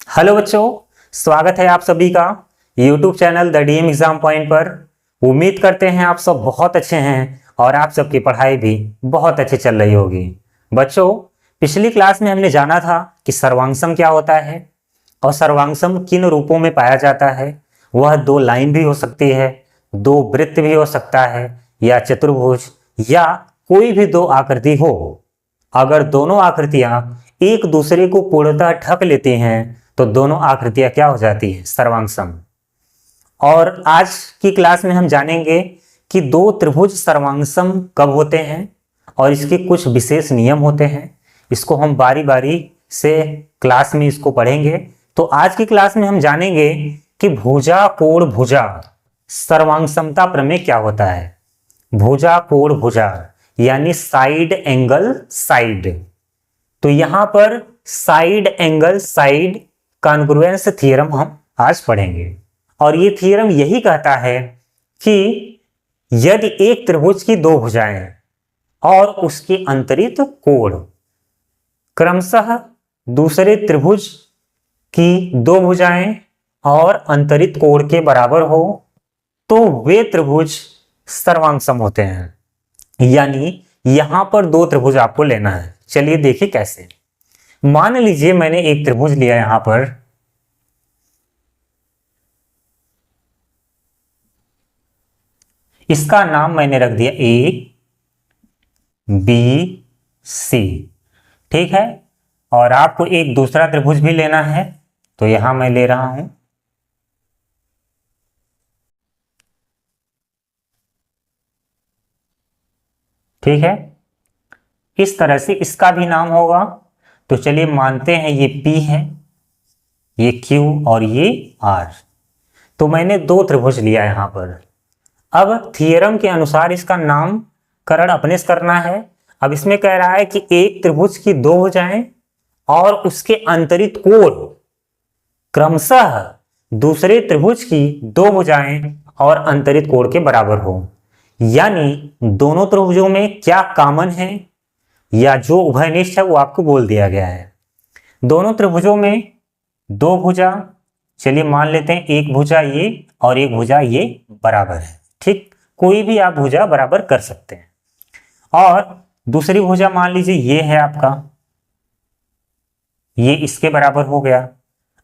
Hello बच्चों, स्वागत है आप सभी का YouTube channel the DM exam point पर। उम्मीद करते हैं आप सब बहुत अच्छे हैं और आप सबकी पढ़ाई भी बहुत अच्छी चल रही होगी। बच्चों, पिछली क्लास में हमने जाना था कि सर्वांगसम क्या होता है और सर्वांगसम किन रूपों में पाया जाता है। वह दो लाइन भी हो सकती है, दो वृत्त भी हो सकता है, या चतुर्भुज, या कोई भी दो आकृति हो। अगर दोनों आकृतियां एक दूसरे को पूर्णतः ढक लेती हैं तो दोनों आकृतियां क्या हो जाती हैं? सर्वांगसम। और आज की क्लास में हम जानेंगे कि दो त्रिभुज सर्वांगसम कब होते हैं और इसके कुछ विशेष नियम होते हैं। इसको हम बारी बारी से क्लास में इसको पढ़ेंगे। तो आज की क्लास में हम जानेंगे कि भुजा कोण भुजा सर्वांगसमता प्रमेय क्या होता है। भुजा कोण भुजा यानी साइड एंगल साइड। तो यहां पर side angle side congruence theorem हम आज पढ़ेंगे। और ये थ्योरम यही कहता है कि यदि एक त्रिभुज की दो भुजाएं और उसके अंतरित कोण क्रमशः दूसरे त्रिभुज की दो भुजाएं और अंतरित कोण के बराबर हो तो वे त्रिभुज सर्वांगसम होते हैं। यानी यहां पर दो त्रिभुज आपको लेना है। चलिए देखिए कैसे। मान लीजिए मैंने एक त्रिभुज लिया यहां पर, इसका नाम मैंने रख दिया ए बी सी, ठीक है। और आपको एक दूसरा त्रिभुज भी लेना है तो यहां मैं ले रहा हूं ठीक है। इस तरह से इसका भी नाम होगा। तो चलिए मानते हैं ये P है, ये Q और ये R। तो मैंने दो त्रिभुज लिया यहां पर। अब थ्योरम के अनुसार इसका नामकरण अपने से करना है। अब इसमें कह रहा है कि एक त्रिभुज की दो भुजाएं और उसके अंतरित कोण क्रमशः दूसरे त्रिभुज की दो भुजाएं और अंतरित कोण के बराबर हो। यानी दोनों त्रिभुजों में क्या कॉमन है या जो उभयनिष्ठ है वो आपको बोल दिया गया है। दोनों त्रिभुजों में दो भुजा, चलिए मान लेते हैं एक भुजा ये और एक भुजा ये बराबर है, ठीक। कोई भी आप भुजा बराबर कर सकते हैं। और दूसरी भुजा मान लीजिए ये है आपका, ये इसके बराबर हो गया।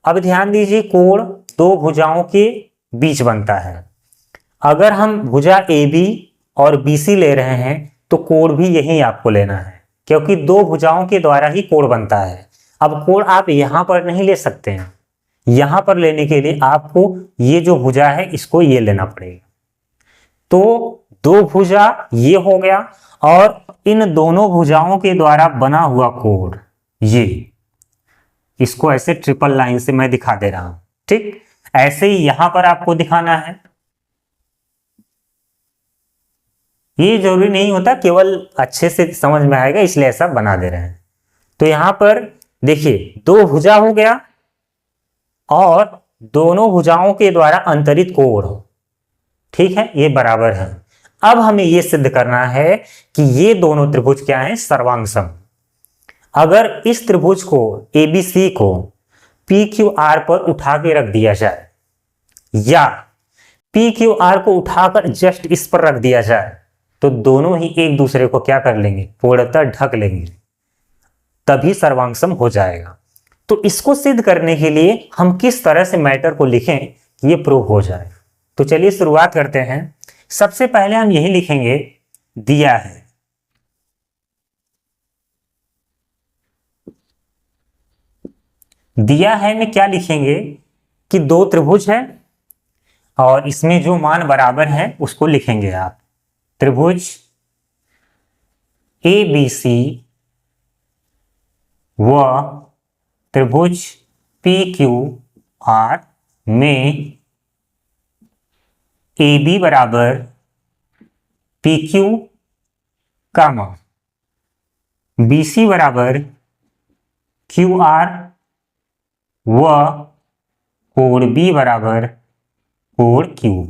अब ध्यान दीजिए कोण दो भुजाओं के बीच बनता है। अगर हम भुजा ए बी और बी सी ले रहे हैं तो कोण भी यही आपको लेना है, क्योंकि दो भुजाओं के द्वारा ही कोण बनता है। अब कोण आप यहां पर नहीं ले सकते हैं, यहां पर लेने के लिए आपको ये जो भुजा है इसको ये लेना पड़ेगा। तो दो भुजा ये हो गया और इन दोनों भुजाओं के द्वारा बना हुआ कोण ये, इसको ऐसे ट्रिपल लाइन से मैं दिखा दे रहा हूं, ठीक। ऐसे ही यहां पर आपको दिखाना है। ये जरूरी नहीं होता, केवल अच्छे से समझ में आएगा इसलिए ऐसा बना दे रहे हैं। तो यहां पर देखिए दो भुजा हो गया और दोनों भुजाओं के द्वारा अंतरित कोण, ठीक है, ये बराबर है। अब हमें ये सिद्ध करना है कि ये दोनों त्रिभुज क्या हैं? सर्वांगसम। अगर इस त्रिभुज को एबीसी को पी क्यू आर पर उठा के रख दिया जाए या पी क्यू आर को उठाकर जस्ट इस पर रख दिया जाए तो दोनों ही एक दूसरे को क्या कर लेंगे? पूर्णतः ढक लेंगे, तभी सर्वांगसम हो जाएगा। तो इसको सिद्ध करने के लिए हम किस तरह से मैटर को लिखें कि ये प्रूव हो जाए। तो चलिए शुरुआत करते हैं। सबसे पहले हम यही लिखेंगे, दिया है दिया है में क्या लिखेंगे कि दो त्रिभुज है और इसमें जो मान बराबर है उसको लिखेंगे आप। त्रिभुज ए बी सी व त्रिभुज पी क्यू आर में ए बी बराबर पी क्यू कामा बी सी बराबर क्यू आर व कोण बी बराबर कोण क्यू।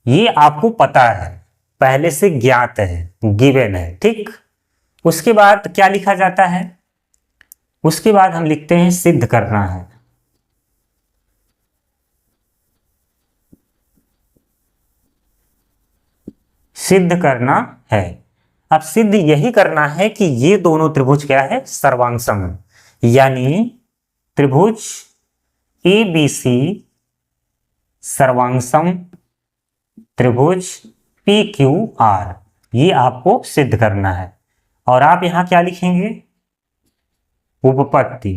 ये आपको पता है, पहले से ज्ञात है, गिवन है, ठीक। उसके बाद क्या लिखा जाता है? उसके बाद हम लिखते हैं सिद्ध करना है। सिद्ध करना है। अब सिद्ध यही करना है कि ये दोनों त्रिभुज क्या है, सर्वांगसम, यानी त्रिभुज ABC सर्वांगसम त्रिभुज PQR, ये आपको सिद्ध करना है। और आप यहां क्या लिखेंगे, उपपत्ति।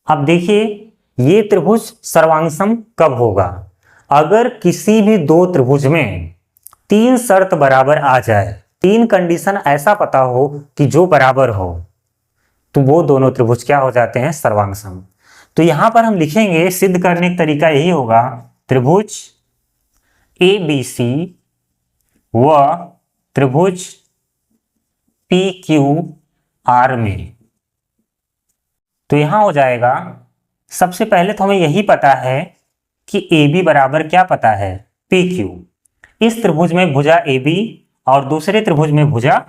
अब देखिए ये त्रिभुज सर्वांगसम कब होगा, अगर किसी भी दो त्रिभुज में तीन शर्त बराबर आ जाए, तीन कंडीशन ऐसा पता हो कि जो बराबर हो, तो वो दोनों त्रिभुज क्या हो जाते हैं, सर्वांगसम। तो यहां पर हम लिखेंगे, सिद्ध करने का तरीका यही होगा, त्रिभुज ABC व त्रिभुज PQR में। तो यहां हो जाएगा, सबसे पहले तो हमें यही पता है कि AB बराबर क्या पता है, PQ। इस त्रिभुज में भुजा AB और दूसरे त्रिभुज में भुजा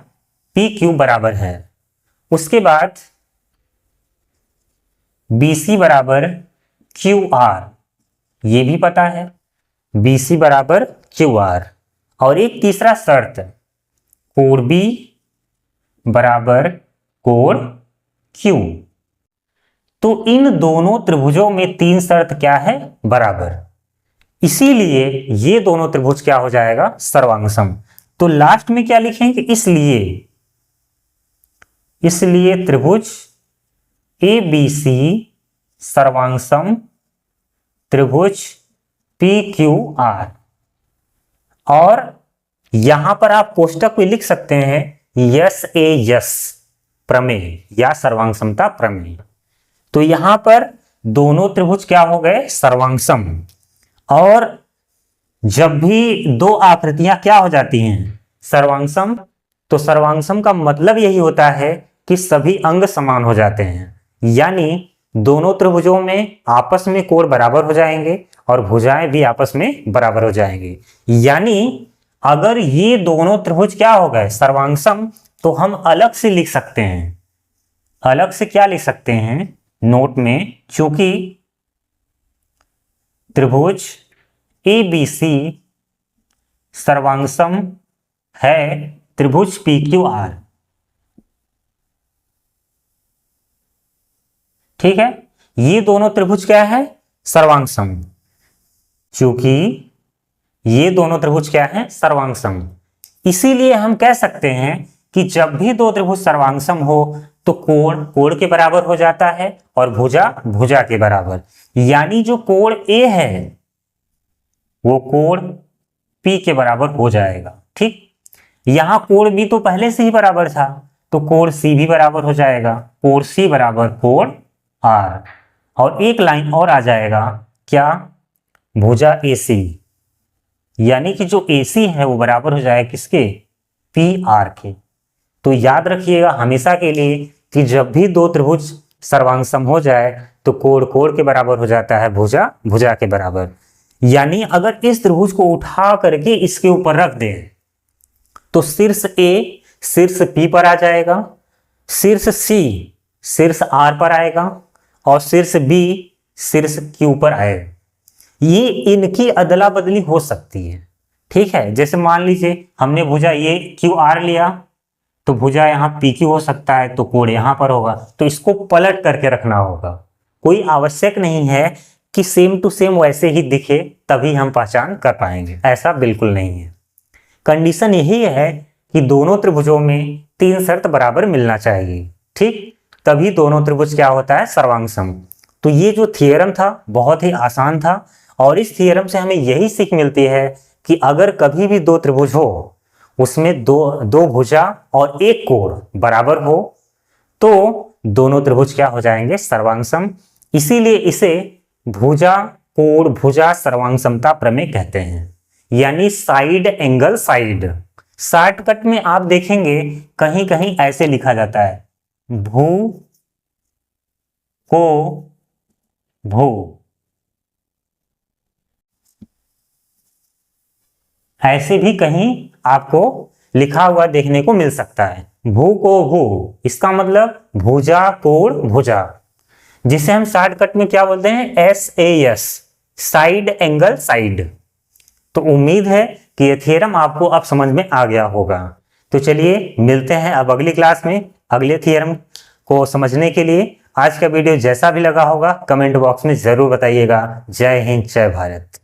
PQ बराबर है। उसके बाद BC बराबर QR, ये भी पता है, BC बराबर QR। और एक तीसरा शर्त, कोण B बराबर कोण Q। तो इन दोनों त्रिभुजों में तीन शर्त क्या है, बराबर, इसीलिए ये दोनों त्रिभुज क्या हो जाएगा, सर्वांगसम। तो लास्ट में क्या लिखेंगे, इसलिए त्रिभुज ABC सर्वांगसम त्रिभुज PQR। और यहां पर आप कोष्टक में लिख सकते हैं यस प्रमेय या सर्वांगसमता प्रमेय। तो यहां पर दोनों त्रिभुज क्या हो गए, सर्वांगसम। और जब भी दो आकृतियां क्या हो जाती हैं, सर्वांगसम, तो सर्वांगसम का मतलब यही होता है कि सभी अंग समान हो जाते हैं, यानी दोनों त्रिभुजों में आपस में कोण बराबर हो जाएंगे और भुजाएं भी आपस में बराबर हो जाएंगे। यानी अगर ये दोनों त्रिभुज क्या हो गए, सर्वांगसम, तो हम अलग से लिख सकते हैं, अलग से क्या लिख सकते हैं नोट में, चूंकि त्रिभुज ABC सर्वांगसम है त्रिभुज PQR। ठीक है, ये दोनों त्रिभुज क्या है, सर्वांगसम। चूंकि ये दोनों त्रिभुज क्या है, सर्वांगसम, इसीलिए हम कह सकते हैं कि जब भी दो त्रिभुज सर्वांगसम हो तो कोण कोण के बराबर हो जाता है और भुजा भुजा के बराबर। यानी जो कोण A है वो कोण P के बराबर हो जाएगा। ठीक, यहां कोण B तो पहले से ही बराबर था, तो कोण C भी बराबर हो जाएगा, कोण C बराबर कोण R। और एक लाइन और आ जाएगा, क्या, भुजा AC, यानी कि जो AC है वो बराबर हो जाएगा किसके, PR के। तो याद रखिएगा हमेशा के लिए कि जब भी दो त्रिभुज सर्वांगसम हो जाए तो कोण कोण के बराबर हो जाता है, भुजा भुजा के बराबर। यानी अगर इस त्रिभुज को उठा करके इसके ऊपर रख दें तो शीर्ष A शीर्ष P पर आ जाएगा, शीर्ष C शीर्ष R पर आएगा और शीर्ष B शीर्ष Q पर आएगा। ये इनकी अदला बदली हो सकती है। ठीक है, जैसे मान लीजिए हमने भुजा ये QR लिया तो भुजा यहाँ PQ हो सकता है, तो कोण यहाँ पर होगा, तो इसको पलट करके रखना होगा। कोई आवश्यक नहीं है कि सेम टू सेम वैसे ही दिखे तभी हम पहचान कर पाएंगे, ऐसा बिल्कुल नहीं है। कंडीशन यही है कि दोनों त्रिभुजों में तीन शर्त बराबर मिलना चाहिए। ठीक, तभी दोनों त्रिभुज क्या होता है, सर्वांगसम। तो ये जो थियरम था बहुत ही आसान था, और इस थियरम से हमें यही सीख मिलती है कि अगर कभी भी दो त्रिभुज हो उसमें दो भुजा और एक कोण बराबर हो तो दोनों त्रिभुज क्या हो जाएंगे, सर्वांगसम। इसीलिए इसे भुजा कोण भुजा सर्वांगसमता प्रमेय कहते हैं, यानी साइड एंगल साइड। शॉर्टकट में आप देखेंगे कहीं कहीं ऐसे लिखा जाता है, भू को भू, ऐसे भी कहीं आपको लिखा हुआ देखने को मिल सकता है, भू को भू, इसका मतलब भुजा कोण भुजा, जिसे हम शॉर्टकट में क्या बोलते हैं, SAS साइड एंगल साइड। तो उम्मीद है कि ये थ्योरम आपको अब समझ में आ गया होगा। तो चलिए मिलते हैं अब अगली क्लास में अगले थ्योरम को समझने के लिए। आज का वीडियो जैसा भी लगा होगा कमेंट बॉक्स में जरूर बताइएगा। जय हिंद, जय भारत।